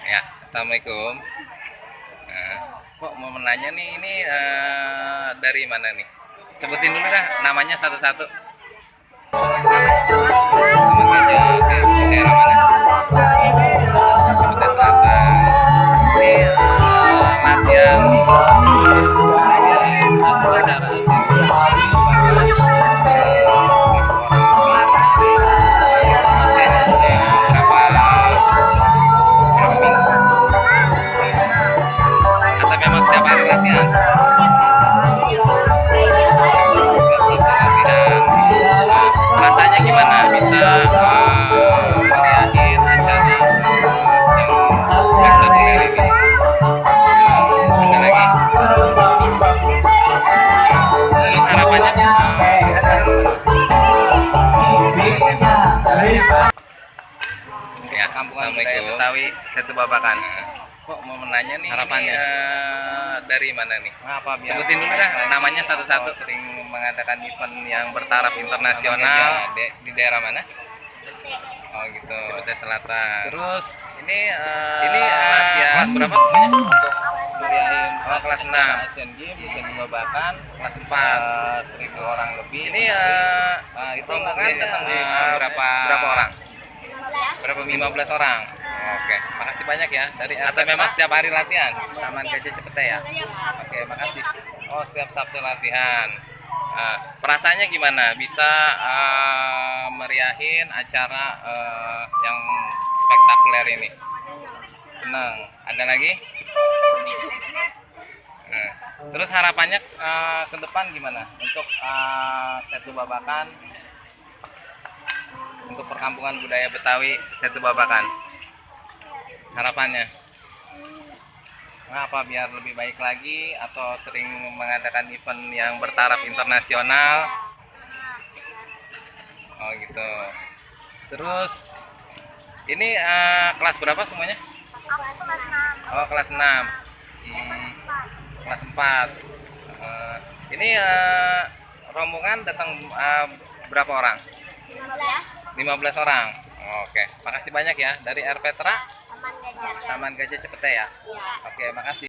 Ya, assalamualaikum. Nah, kok mau menanya nih, ini dari mana nih? Sebutin dulu dah namanya satu-satu. Nama aja, oke, di daerah mana? Jakarta Selatan. Ini latihan acara atau memang setiap hari latihan? Rasanya gimana bisa meriahin acara yang spektakuler ini? Ada lagi? Terus harapannya ya, kampungan budaya Betawi Setu Babakan. Kok mau menanya nih, harapannya dari mana nih? Apa, sebutin dulu dah namanya satu-satu. Sering mengadakan event yang bertaraf internasional di daerah mana? Oh gitu, Jakarta Selatan. Terus ini kelas berapa semuanya? Untuk meriahin kelas 6 Asian Games, Setu Babakan, kelas 4, 1.000 orang lebih. Ini itu rombongan datang berapa orang? Berapa? 15 orang. Oke, makasih banyak ya. Dari atau memang setiap hari latihan? Taman Gajah Cepete ya. Oke, makasih. Oh, setiap Sabtu latihan. Perasaannya gimana? Bisa meriahin acara yang spektakuler ini? Senang. Ada lagi? Terus harapannya ke depan gimana? Untuk Setu Babakan, untuk perkampungan budaya Betawi Setu Babakan, harapannya apa? Biar lebih baik lagi atau sering mengadakan event yang bertaraf internasional? Oh gitu. Terus ini kelas berapa semuanya? Oh, kelas 6. Kelas 4. Ini rombongan datang berapa orang? 15 orang. Oke, makasih banyak ya. Dari R. Petra, Taman Gajah Cepete ya. Oke, makasih.